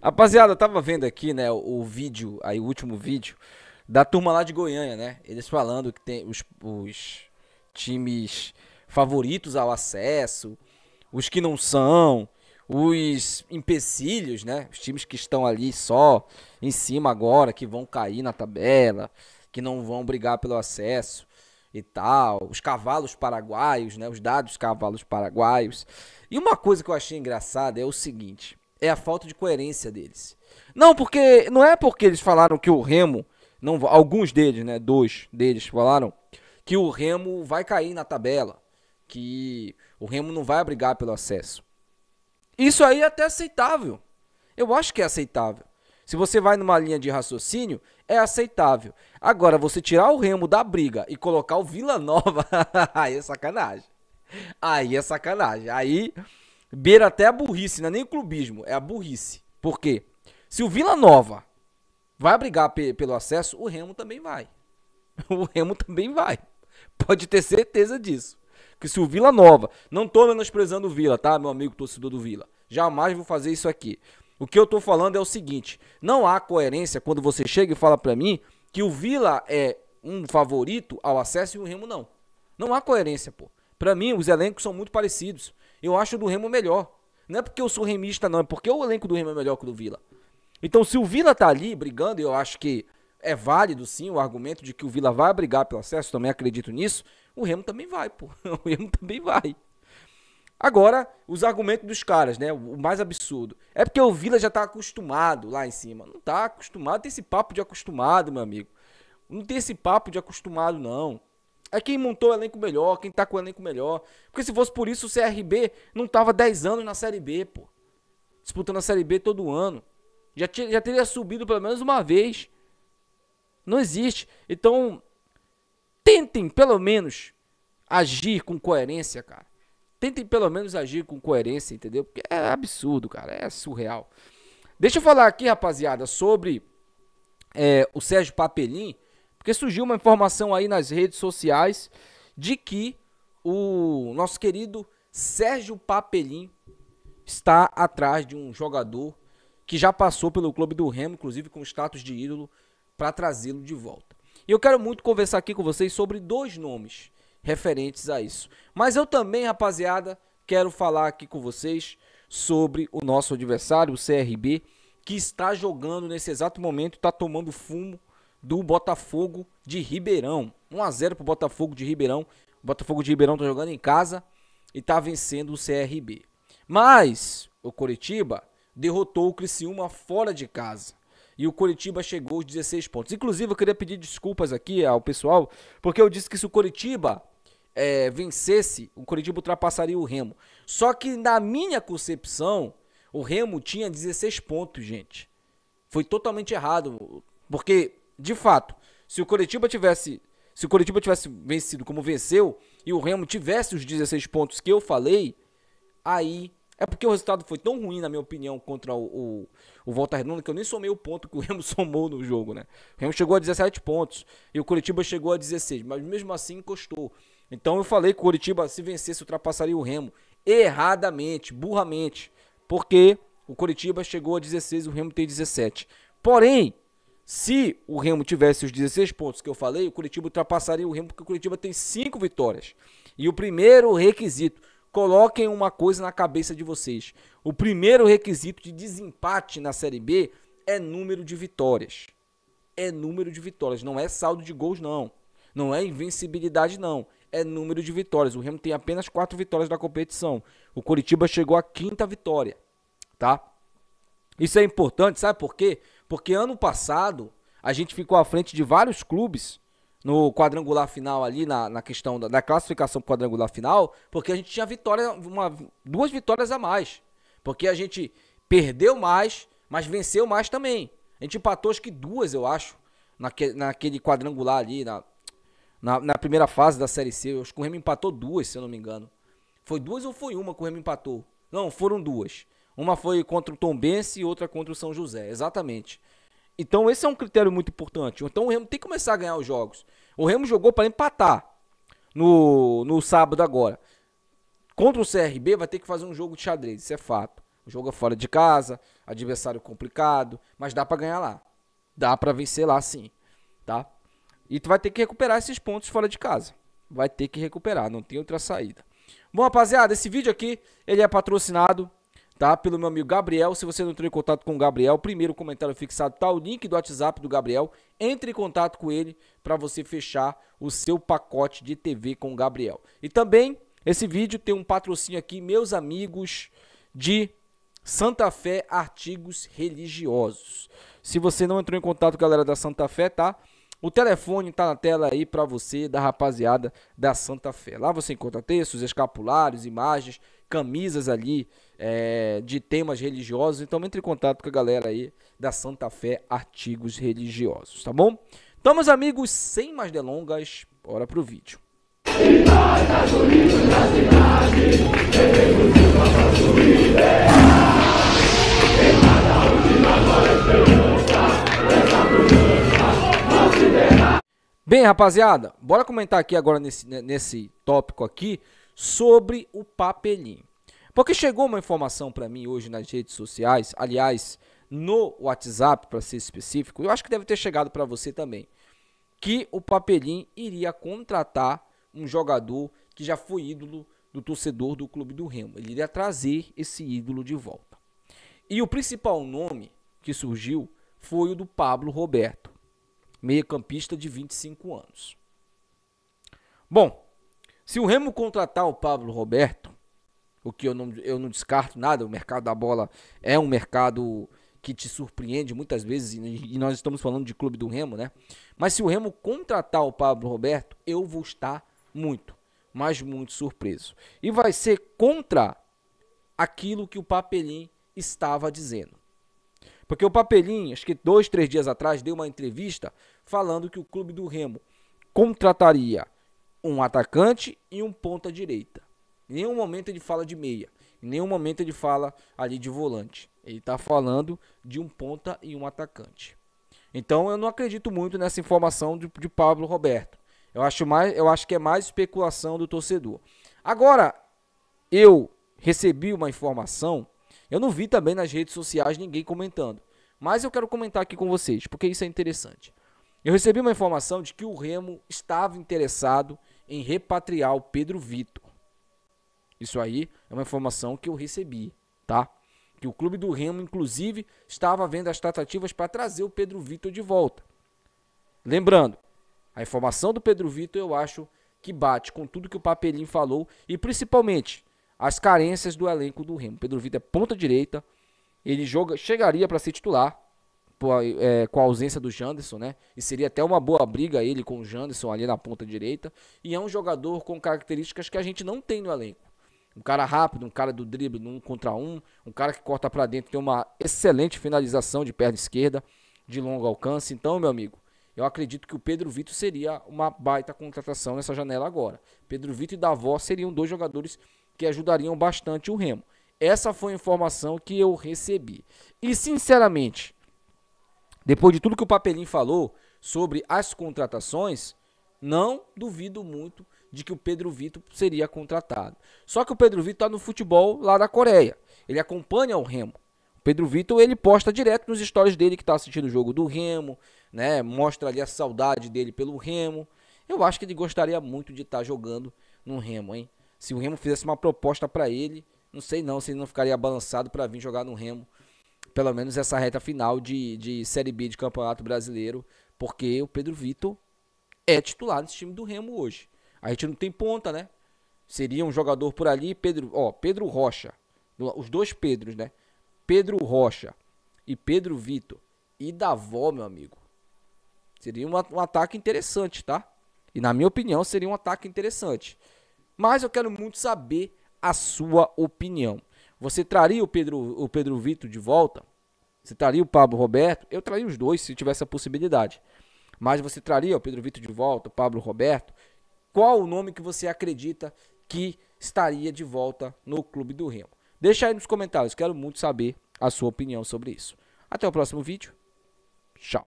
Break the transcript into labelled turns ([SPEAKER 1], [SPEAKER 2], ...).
[SPEAKER 1] Rapaziada, eu tava vendo aqui, né, o vídeo, aí o último vídeo, da turma lá de Goiânia, né? Eles falando que tem os times favoritos ao acesso, os que não são, os empecilhos, né? Os times que estão ali só em cima agora, que vão cair na tabela, que não vão brigar pelo acesso e tal. Os cavalos paraguaios, né? Os dados cavalos paraguaios. E uma coisa que eu achei engraçada é o seguinte: é a falta de coerência deles. Não é porque eles falaram que o Remo, não, alguns deles, né? Dois deles falaram que o Remo vai cair na tabela, que o Remo não vai brigar pelo acesso. Isso aí é até aceitável. Eu acho que é aceitável. Se você vai numa linha de raciocínio, é aceitável. Agora, você tirar o Remo da briga e colocar o Vila Nova, aí é sacanagem. Aí é sacanagem. Aí beira até a burrice, não é nem o clubismo, é a burrice. Por quê? Se o Vila Nova vai brigar pelo acesso, o Remo também vai. O Remo também vai. Pode ter certeza disso. Que se o Vila Nova, não tô menosprezando o Vila, tá, meu amigo torcedor do Vila. Jamais vou fazer isso aqui. O que eu tô falando é o seguinte: não há coerência quando você chega e fala pra mim que o Vila é um favorito ao acesso e o Remo não. Não há coerência, pô. Pra mim, os elencos são muito parecidos. Eu acho o do Remo melhor. Não é porque eu sou remista, não. É porque o elenco do Remo é melhor que o do Vila. Então, se o Vila tá ali brigando, eu acho que é válido sim o argumento de que o Vila vai brigar pelo acesso, também acredito nisso. O Remo também vai, pô. O Remo também vai. Agora, os argumentos dos caras, né? O mais absurdo. É porque o Vila já tá acostumado lá em cima. Não tá acostumado, tem esse papo de acostumado, meu amigo. Não tem esse papo de acostumado, não. É quem montou o elenco melhor, quem tá com o elenco melhor. Porque se fosse por isso, o CRB não tava 10 anos na Série B, pô. Disputando a Série B todo ano. Já teria subido pelo menos uma vez. Não existe. Então, tentem pelo menos agir com coerência, cara. Tentem pelo menos agir com coerência, entendeu? Porque é absurdo, cara. É surreal. Deixa eu falar aqui, rapaziada, sobre o Sérgio Papelin. Porque surgiu uma informação aí nas redes sociais de que o nosso querido Sérgio Papelin está atrás de um jogador que já passou pelo clube do Remo, inclusive com status de ídolo, para trazê-lo de volta. E eu quero muito conversar aqui com vocês sobre dois nomes referentes a isso. Mas eu também, rapaziada, quero falar aqui com vocês sobre o nosso adversário, o CRB, que está jogando nesse exato momento, está tomando fumo do Botafogo de Ribeirão. 1-0 para o Botafogo de Ribeirão. O Botafogo de Ribeirão está jogando em casa e está vencendo o CRB. Mas o Coritiba derrotou o Criciúma fora de casa. E o Coritiba chegou aos 16 pontos. Inclusive, eu queria pedir desculpas aqui ao pessoal, porque eu disse que se o Coritiba vencesse, o Coritiba ultrapassaria o Remo. Só que na minha concepção, o Remo tinha 16 pontos, gente. Foi totalmente errado. Porque, de fato, se o Coritiba tivesse vencido como venceu, e o Remo tivesse os 16 pontos que eu falei, aí é porque o resultado foi tão ruim, na minha opinião, contra o Volta Redonda, que eu nem somei o ponto que o Remo somou no jogo, né? O Remo chegou a 17 pontos e o Coritiba chegou a 16, mas mesmo assim encostou. Então eu falei que o Coritiba, se vencesse, ultrapassaria o Remo erradamente, burramente, porque o Coritiba chegou a 16 e o Remo tem 17. Porém, se o Remo tivesse os 16 pontos que eu falei, o Coritiba ultrapassaria o Remo, porque o Coritiba tem 5 vitórias. E o primeiro requisito, coloquem uma coisa na cabeça de vocês. O primeiro requisito de desempate na Série B é número de vitórias. É número de vitórias, não é saldo de gols, não. Não é invencibilidade, não. É número de vitórias. O Remo tem apenas 4 vitórias na competição. O Coritiba chegou à 5ª vitória, tá? Isso é importante, sabe por quê? Porque ano passado a gente ficou à frente de vários clubes no quadrangular final ali, na questão da classificação pro quadrangular final, porque a gente tinha duas vitórias a mais. Porque a gente perdeu mais, mas venceu mais também. A gente empatou acho que duas, eu acho, naquele quadrangular ali, na primeira fase da Série C. Eu acho que o Remo empatou duas, se eu não me engano. Foi duas ou foi uma que o Remo empatou? Não, foram duas. Uma foi contra o Tombense e outra contra o São José, exatamente. Então esse é um critério muito importante. Então o Remo tem que começar a ganhar os jogos. O Remo jogou para empatar no sábado agora. Contra o CRB vai ter que fazer um jogo de xadrez, isso é fato. O jogo é fora de casa, adversário complicado, mas dá pra ganhar lá. Dá pra vencer lá sim, tá? E tu vai ter que recuperar esses pontos fora de casa. Vai ter que recuperar, não tem outra saída. Bom, rapaziada, esse vídeo aqui, ele é patrocinado, tá? Pelo meu amigo Gabriel. Se você não entrou em contato com o Gabriel, primeiro comentário fixado tá o link do WhatsApp do Gabriel. Entre em contato com ele para você fechar o seu pacote de TV com o Gabriel. E também, esse vídeo tem um patrocínio aqui, meus amigos de Santa Fé Artigos Religiosos. Se você não entrou em contato com a galera da Santa Fé, tá? O telefone tá na tela aí pra você, da rapaziada da Santa Fé. Lá você encontra textos, escapulários, imagens, camisas ali de temas religiosos. Então entre em contato com a galera aí da Santa Fé Artigos Religiosos, tá bom? Então, meus amigos, sem mais delongas, bora pro vídeo. Bem, rapaziada, bora comentar aqui agora nesse tópico aqui sobre o Papelinho. Porque chegou uma informação para mim hoje nas redes sociais, aliás, no WhatsApp, para ser específico, eu acho que deve ter chegado para você também, que o Papelinho iria contratar um jogador que já foi ídolo do torcedor do Clube do Remo. Ele iria trazer esse ídolo de volta. E o principal nome que surgiu foi o do Pablo Roberto, meio-campista de 25 anos. Bom, se o Remo contratar o Pablo Roberto, o que eu não descarto nada, o mercado da bola é um mercado que te surpreende muitas vezes, e nós estamos falando de Clube do Remo, né? Mas se o Remo contratar o Pablo Roberto, eu vou estar muito, mas muito surpreso. E vai ser contra aquilo que o Papelinho estava dizendo. Porque o Papelinho, acho que 2, 3 dias atrás, deu uma entrevista falando que o Clube do Remo contrataria um atacante e um ponta-direita. Em nenhum momento ele fala de meia. Em nenhum momento ele fala ali de volante. Ele está falando de um ponta e um atacante. Então eu não acredito muito nessa informação de Pablo Roberto. Eu acho que é mais especulação do torcedor. Agora, eu recebi uma informação, eu não vi também nas redes sociais ninguém comentando, mas eu quero comentar aqui com vocês, porque isso é interessante. Eu recebi uma informação de que o Remo estava interessado em repatriar o Pedro Vitor. Isso aí é uma informação que eu recebi, tá? Que o Clube do Remo, inclusive, estava vendo as tratativas para trazer o Pedro Vitor de volta. Lembrando, a informação do Pedro Vitor eu acho que bate com tudo que o Papelinho falou e principalmente as carências do elenco do Remo. Pedro Vitor é ponta direita, ele chegaria para ser titular com a ausência do Janderson, né? E seria até uma boa briga ele com o Janderson ali na ponta direita. E é um jogador com características que a gente não tem no elenco. Um cara rápido, um cara do drible no 1 contra 1, um cara que corta para dentro, tem uma excelente finalização de perna esquerda, de longo alcance. Então, meu amigo, eu acredito que o Pedro Vitor seria uma baita contratação nessa janela agora. Pedro Vitor e Davó seriam 2 jogadores que ajudariam bastante o Remo. Essa foi a informação que eu recebi. E, sinceramente, depois de tudo que o Papelinho falou sobre as contratações, não duvido muito de que o Pedro Vitor seria contratado. Só que o Pedro Vitor está no futebol lá da Coreia. Ele acompanha o Remo. O Pedro Vitor, ele posta direto nos stories dele que está assistindo o jogo do Remo, né? Mostra ali a saudade dele pelo Remo. Eu acho que ele gostaria muito de estar jogando no Remo, hein? Se o Remo fizesse uma proposta para ele, não sei não se ele não ficaria balançado para vir jogar no Remo. Pelo menos essa reta final de Série B de Campeonato Brasileiro, porque o Pedro Vitor é titular desse time do Remo hoje. A gente não tem ponta, né? Seria um jogador por ali, Pedro Rocha, os 2 Pedros, né? Pedro Rocha e Pedro Vitor e Davó, meu amigo. Seria um ataque interessante, tá? E na minha opinião seria um ataque interessante. Mas eu quero muito saber a sua opinião. Você traria o Pedro Vitor de volta? Você traria o Pablo Roberto? Eu traria os 2 se tivesse a possibilidade. Mas você traria o Pedro Vitor de volta, o Pablo Roberto? Qual o nome que você acredita que estaria de volta no Clube do Remo? Deixa aí nos comentários, quero muito saber a sua opinião sobre isso. Até o próximo vídeo. Tchau.